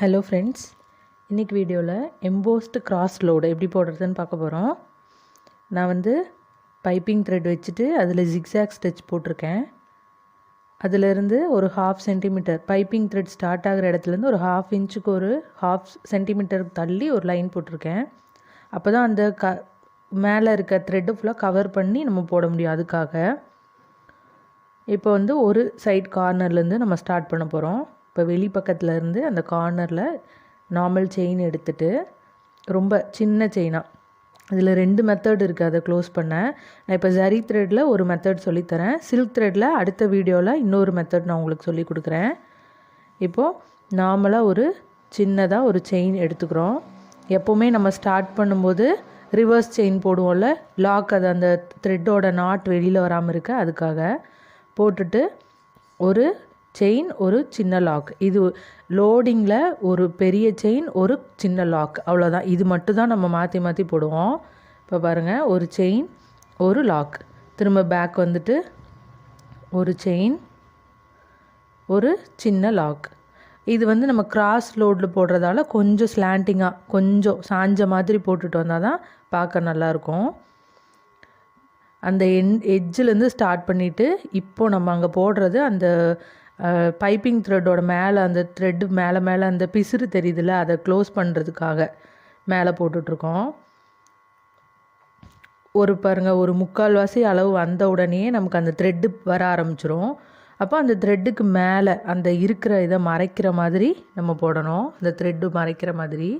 Hello friends, இன்றைக்கி வீடியோவில் embossed cross load எப்படி போடுறதுன்னு பார்க்க போகிறோம். நான் வந்து பைப்பிங் த்ரெட் வச்சுட்டு அதில் ஜிக்ஸாக் ஸ்டிச் போட்டிருக்கேன். அதிலேருந்து ஒரு 1/2 சென்டிமீட்டர் பைப்பிங் த்ரெட் ஸ்டார்ட் ஆகிற இடத்துலேருந்து ஒரு 1/2 இன்ச்சுக்கு ஒரு 1/2 சென்டிமீட்டருக்கு தள்ளி ஒரு லைன் போட்டிருக்கேன். அப்போ தான் அந்த மேலே இருக்க த்ரெட்டு ஃபுல்லாக கவர் பண்ணி நம்ம போட முடியும். அதுக்காக இப்போ வந்து ஒரு சைட் கார்னர்லேருந்து நம்ம ஸ்டார்ட் பண்ண போகிறோம். இப்போ வெளி பக்கத்தில் இருந்து அந்த கார்னரில் நார்மல் செயின் எடுத்துகிட்டு, ரொம்ப சின்ன செயினாக, இதில் 2 மெத்தட் இருக்குது அதை க்ளோஸ் பண்ண. நான் இப்போ ஜரி த்ரெட்டில் ஒரு மெத்தட் சொல்லித்தரேன். சில்க் த்ரெட்டில் அடுத்த வீடியோவில் இன்னொரு மெத்தட் நான் உங்களுக்கு சொல்லி கொடுக்குறேன். இப்போது நார்மலாக ஒரு சின்னதாக ஒரு செயின் எடுத்துக்கிறோம். எப்போவுமே நம்ம ஸ்டார்ட் பண்ணும்போது ரிவர்ஸ் செயின் போடுவோம்ல, லாக், அது அந்த த்ரெட்டோட நாட் வெளியில் வராமல் இருக்க அதுக்காக போட்டுட்டு ஒரு செயின், ஒரு சின்ன லாக். இது லோடிங்கில் ஒரு பெரிய செயின், ஒரு சின்ன லாக், அவ்வளோதான். இது மட்டும் தான் நம்ம மாற்றி மாற்றி போடுவோம். இப்போ பாருங்கள், ஒரு செயின், ஒரு லாக். திரும்ப பேக் வந்துட்டு ஒரு செயின், ஒரு சின்ன லாக். இது வந்து நம்ம கிராஸ் லோடில் போடுறதால கொஞ்சம் ஸ்லாண்டிங்காக, கொஞ்சம் சாஞ்ச மாதிரி போட்டுட்டு வந்தால் தான் பார்க்க நல்லாயிருக்கும். அந்த எட்ஜிலேருந்து ஸ்டார்ட் பண்ணிவிட்டு இப்போது நம்ம அங்கே போடுறது அந்த பைப்பிங் த்ரெட்டோட மேலே, அந்த த்ரெட்டு மேலே அந்த பிசுறு தெரியுதுல்ல, அதை க்ளோஸ் பண்ணுறதுக்காக மேலே போட்டுட்ருக்கோம். பாருங்கள், ஒரு 3/4 அளவு வந்த உடனே நமக்கு அந்த த்ரெட்டு வர ஆரம்பிச்சிரும். அப்போ அந்த த்ரெட்டுக்கு மேலே அந்த இருக்கிற இதை மறைக்கிற மாதிரி நம்ம போடணும். அந்த த்ரெட்டு மறைக்கிற மாதிரி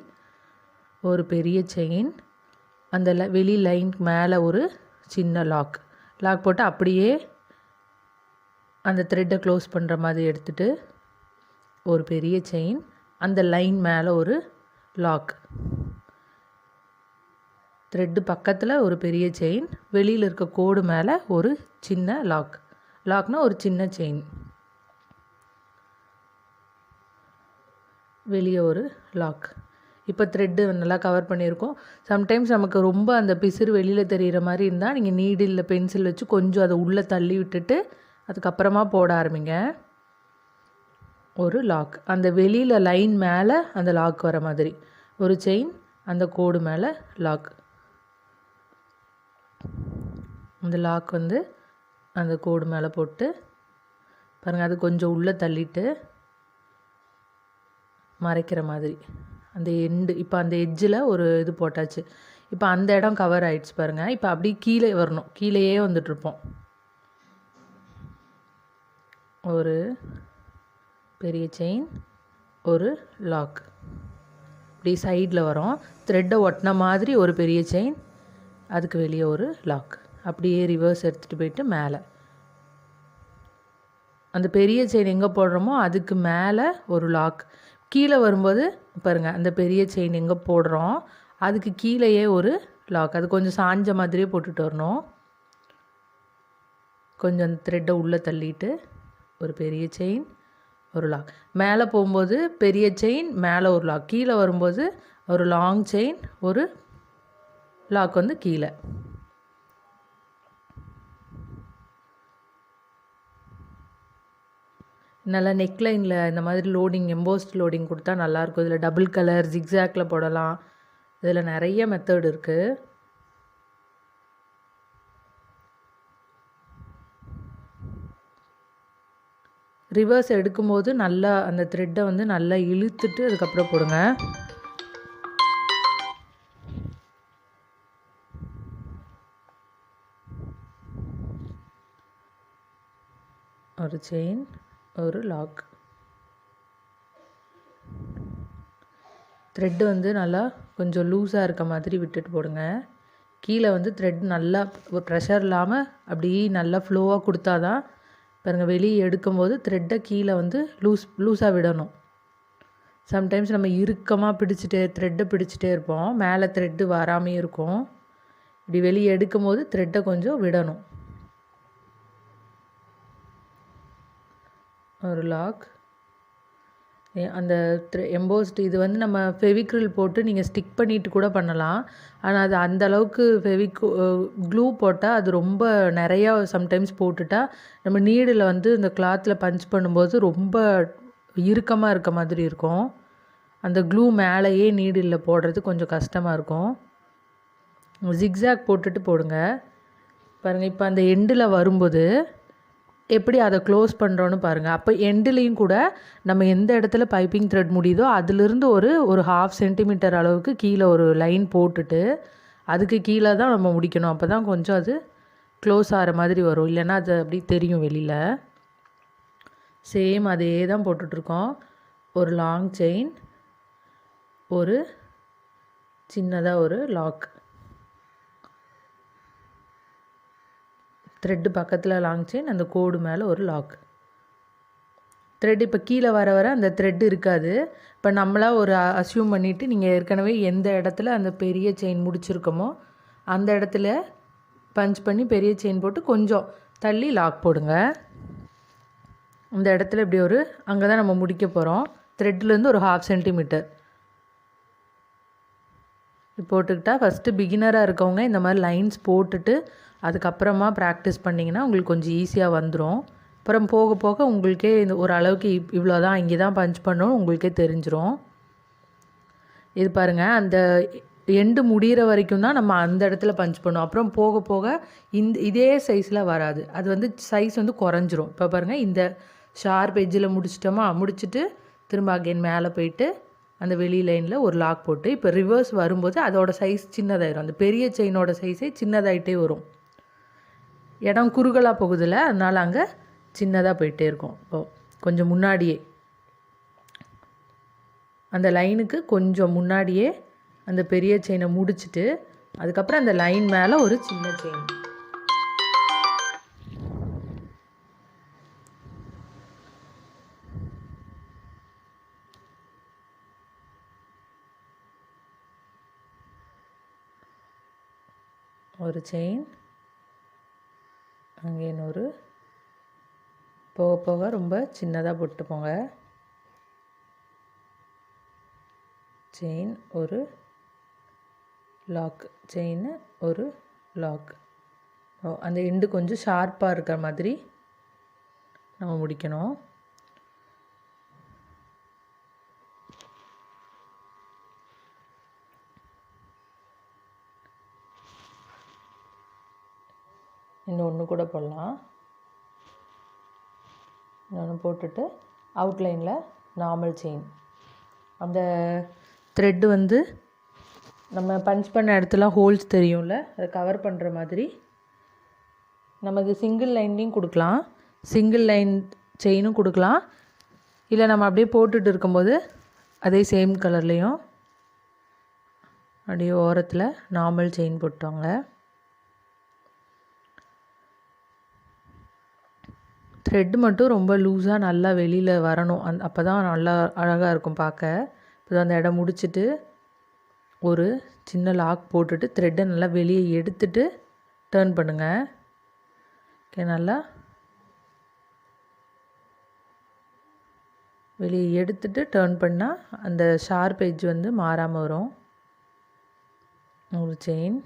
ஒரு பெரிய செயின், அந்த வெளி லைனுக்கு மேலே ஒரு சின்ன லாக் போட்டு அப்படியே அந்த த்ரெட்டை க்ளோஸ் பண்ணுற மாதிரி எடுத்துகிட்டு ஒரு பெரிய செயின், அந்த லைன் மேலே ஒரு லாக், த்ரெட்டு பக்கத்தில் ஒரு பெரிய செயின், வெளியில் இருக்க கோடு மேலே ஒரு சின்ன லாக்னால் ஒரு சின்ன செயின், வெளியே ஒரு லாக். இப்போ த்ரெட்டு நல்லா கவர் பண்ணியிருக்கோம். சம்டைம்ஸ் நமக்கு ரொம்ப அந்த பிசுறு வெளியில் தெரிகிற மாதிரி இருந்தால் நீங்கள் நீடில் பென்சில் வச்சு கொஞ்சம் அதை உள்ளே தள்ளி விட்டுட்டு அதுக்கப்புறமா போட ஆரம்பிங்க. ஒரு லாக், அந்த வெளியில் லைன் மேலே அந்த லாக் வர மாதிரி ஒரு செயின், அந்த கோடு மேலே லாக். அந்த லாக் வந்து அந்த கோடு மேலே போட்டு பாருங்கள், அது கொஞ்சம் உள்ளே தள்ளிட்டு மறைக்கிற மாதிரி அந்த எண்டு. இப்போ அந்த எட்ஜில் ஒரு இது போட்டாச்சு. இப்போ அந்த இடம் கவர் ஆகிடுச்சு பாருங்கள். இப்போ அப்படி கீழே வரணும், கீழேயே வந்துட்ருப்போம். ஒரு பெரிய செயின், ஒரு லாக், இப்படி சைடில் வரும். த்ரெட்டை ஒட்டின மாதிரி ஒரு பெரிய செயின், அதுக்கு வெளியே ஒரு லாக். அப்படியே ரிவர்ஸ் எடுத்துகிட்டு போயிட்டு மேலே அந்த பெரிய செயின் எங்கே போடுறோமோ அதுக்கு மேலே ஒரு லாக். கீழே வரும்போது பாருங்கள், அந்த பெரிய செயின் எங்கே போடுறோம் அதுக்கு கீழேயே ஒரு லாக். அது கொஞ்சம் சாஞ்ச மாதிரியே போட்டுட்டு வரணும். கொஞ்சம் அந்த த்ரெட்டை உள்ளே தள்ளிட்டு ஒரு பெரிய செயின், ஒரு லாக். மேலே போகும்போது பெரிய செயின், மேலே ஒரு லாக். கீழே வரும்போது ஒரு லாங் செயின், ஒரு லாக் வந்து கீழே. நல்லா நெக்லைனில் இந்த மாதிரி லோடிங், எம்போஸ்ட் லோடிங் கொடுத்தா நல்லாயிருக்கும். இதில் டபுள் கலர் ஜிக்ஸாக்கில் போடலாம். இதில் நிறைய மெத்தட் இருக்குது. ரிவர்ஸ் எடுக்கும்போது நல்லா அந்த த்ரெட்டை வந்து நல்லா இழுத்துட்டு அதுக்கப்புறம் போடுங்க. ஒரு செயின், ஒரு லாக். த்ரெட்டு வந்து நல்லா கொஞ்சம் லூஸாக இருக்க மாதிரி விட்டுட்டு போடுங்க. கீழே வந்து த்ரெட் நல்லா ப்ரெஷர் இல்லாமல் அப்படி நல்லா ஃப்ளோவாக கொடுத்தா தான் பாருங்கள், வெளியே எடுக்கும்போது த்ரெட்டை கீழே வந்து லூஸாக விடணும். சம்டைம்ஸ் நம்ம இறுக்கமாக த்ரெட்டை பிடிச்சிட்டே இருப்போம், மேலே த்ரெட்டு வராமே இருக்கும். இப்படி வெளியே எடுக்கும்போது த்ரெட்டை கொஞ்சம் விடணும். ஒரு லாக், அந்த எம்போஸ்டு. இது வந்து நம்ம ஃபெவிக்ரில் போட்டு நீங்கள் ஸ்டிக் பண்ணிட்டு கூட பண்ணலாம். ஆனால் அது அந்தளவுக்கு க்ளூ போட்டால் அது ரொம்ப நிறையா சம்டைம்ஸ் போட்டுட்டா நம்ம நீடில் வந்து இந்த கிளாத்தில் பஞ்ச் பண்ணும்போது ரொம்ப இறுக்கமாக இருக்க மாதிரி இருக்கும். அந்த க்ளூ மேலேயே நீடிலில் போடுறது கொஞ்சம் கஷ்டமாக இருக்கும். ஜிக்ஸாக் போட்டுட்டு போடுங்க. பாருங்கள், இப்போ அந்த எண்டில் வரும்போது எப்படி அதை க்ளோஸ் பண்ணுறோன்னு பாருங்கள். அப்போ எண்டுலேயும் கூட நம்ம எந்த இடத்துல பைப்பிங் த்ரெட் முடியுதோ அதிலிருந்து ஒரு 1/2 சென்டிமீட்டர் அளவுக்கு கீழே ஒரு லைன் போட்டுட்டு அதுக்கு கீழே தான் நம்ம முடிக்கணும். அப்போ தான் கொஞ்சம் அது க்ளோஸ் ஆகிற மாதிரி வரும், இல்லைன்னா அது அப்படி தெரியும் வெளியில். சேம் அதே தான் போட்டுட்ருக்கோம். ஒரு லாங் செயின், ஒரு சின்னதாக ஒரு லாக், த்ரெட்டு பக்கத்தில் லாங் செயின், அந்த கோடு மேலே ஒரு லாக். த்ரெட் இப்போ கீழே வர வர அந்த த்ரெட் இருக்காது. இப்போ நம்மளாக ஒரு அஸ்யூம் பண்ணிவிட்டு நீங்கள் ஏற்கனவே எந்த இடத்துல அந்த பெரிய செயின் முடிச்சிருக்கோமோ அந்த இடத்துல பஞ்ச் பண்ணி பெரிய செயின் போட்டு கொஞ்சம் தள்ளி லாக் போடுங்க. இந்த இடத்துல இப்படி ஒரு அங்கே தான் நம்ம முடிக்க போகிறோம். த்ரெட்லேருந்து ஒரு 1/2 சென்டிமீட்டர் போட்டுக்கிட்டால் ஃபஸ்ட்டு பிகினராக இருக்கவங்க இந்த மாதிரி லைன்ஸ் போட்டுட்டு அதுக்கப்புறமா ப்ராக்டிஸ் பண்ணிங்கன்னா உங்களுக்கு கொஞ்சம் ஈஸியாக வந்துடும். அப்புறம் போக போக உங்களுக்கே இந்த ஒரு அளவுக்கு இவ்வளோ தான், இங்கே தான் பஞ்ச் பண்ணணும் உங்களுக்கே தெரிஞ்சிடும். இது பாருங்கள், அந்த எண்டு முடிகிற வரைக்கும் தான் நம்ம அந்த இடத்துல பஞ்ச் பண்ணுவோம். அப்புறம் போக போக இதே சைஸில் வராது, அது வந்து சைஸ் வந்து குறைஞ்சிரும். இப்போ பாருங்கள், இந்த ஷார்ப் எட்ஜில் முடிச்சிட்டோமா, முடிச்சுட்டு திரும்ப அகைன் மேலே போயிட்டு அந்த வெளி லைனில் ஒரு லாக் போட்டு இப்போ ரிவர்ஸ் வரும்போது அதோட சைஸ் சின்னதாயிரும். அந்த பெரிய செயினோட சைஸே சின்னதாகிட்டே வரும். இடம் குறுகலாக போகுதில்ல, அதனால் அங்கே சின்னதாக போயிட்டே இருக்கும். இப்போது கொஞ்சம் முன்னாடியே அந்த லைனுக்கு கொஞ்சம் முன்னாடியே அந்த பெரிய செயினை முடிச்சுட்டு அதுக்கப்புறம் அந்த லைன் மேலே ஒரு சின்ன செயின். ஒரு செயின், அங்கே இன்னொரு, போக போக ரொம்ப சின்னதாக போட்டு போங்க. செயின், ஒரு லாக், செயின், ஒரு லாக். அந்த எண்டு கொஞ்சம் ஷார்ப்பாக இருக்கிற மாதிரி நம்ம முடிக்கணும். இன்னொன்று கூட போடலாம். இன்னொன்று போட்டுட்டு அவுட்லைனில் நார்மல் செயின். அந்த த்ரெட்டு வந்து நம்ம பஞ்ச் பண்ண இடத்துல ஹோல்ஸ் தெரியும்ல, அதை கவர் பண்ணுற மாதிரி நமக்கு சிங்கிள் லைன்லேயும் கொடுக்கலாம், சிங்கிள் லைன் செயினும் கொடுக்கலாம். இல்லை நம்ம அப்படியே போட்டுட்டு இருக்கும்போது அதே சேம் கலர்லேயும் அப்படியே ஓரத்தில் நார்மல் செயின் போட்டுவாங்க. த்ரெட் மட்டும் ரொம்ப லூஸாக நல்லா வெளியில் வரணும், அப்போ தான் நல்லா அழகாக இருக்கும் பார்க்க. இப்போ அந்த இடம் முடிச்சுட்டு ஒரு சின்ன லாக் போட்டுட்டு த்ரெட்டை நல்லா வெளியே எடுத்துட்டு டர்ன் பண்ணுங்கள். ஓகே, நல்லா வெளியே எடுத்துட்டு டர்ன் பண்ணால் அந்த ஷார்ப் எட்ஜ் வந்து மாறாமல் வரும். ஒரு செயின்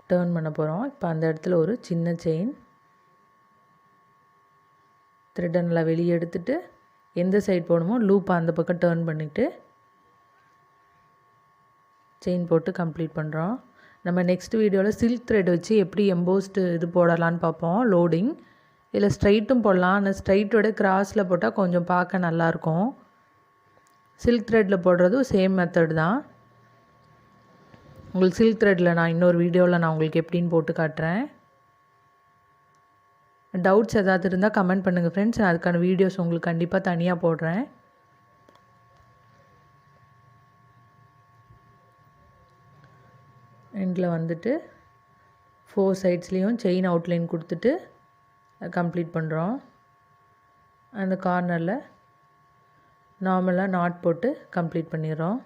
டர்ன் பண்ண போகிறோம். இப்போ அந்த இடத்துல ஒரு சின்ன செயின், த்ரெட்டை நல்லா வெளியே எடுத்துட்டு எந்த சைட் போகணுமோ லூப்பை அந்த பக்கம் டர்ன் பண்ணிவிட்டு செயின் போட்டு கம்ப்ளீட் பண்ணுறோம். நம்ம நெக்ஸ்ட் வீடியோவில் சில்க் த்ரெட் வச்சு எப்படி எம்போஸ்டு இது போடலான்னு பார்ப்போம், லோடிங். இதில் ஸ்ட்ரைட்டும் போடலாம், ஆனால் ஸ்ட்ரைட்டோட கிராஸில் போட்டால் கொஞ்சம் பார்க்க நல்லாயிருக்கும். சில்க் த்ரெட்டில் போடுறதும் சேம் மெத்தட் தான். உங்களுக்கு சில்க் த்ரெட்டில் நான் இன்னொரு வீடியோவில் நான் உங்களுக்கு எப்படின்னு போட்டு காட்டுறேன். டவுட்ஸ் ஏதாவது இருந்தால் கமெண்ட் பண்ணுங்கள் ஃப்ரெண்ட்ஸ், நான் அதுக்கான வீடியோஸ் உங்களுக்கு கண்டிப்பாக தனியாக போடுறேன். எண்டில் வந்துட்டு 4 சைட்ஸ்லேயும் செயின் அவுட்லைன் கொடுத்துட்டு கம்ப்ளீட் பண்ணுறோம். அந்த கார்னரில் நார்மலாக நாட் போட்டு கம்ப்ளீட் பண்ணிடுறோம்.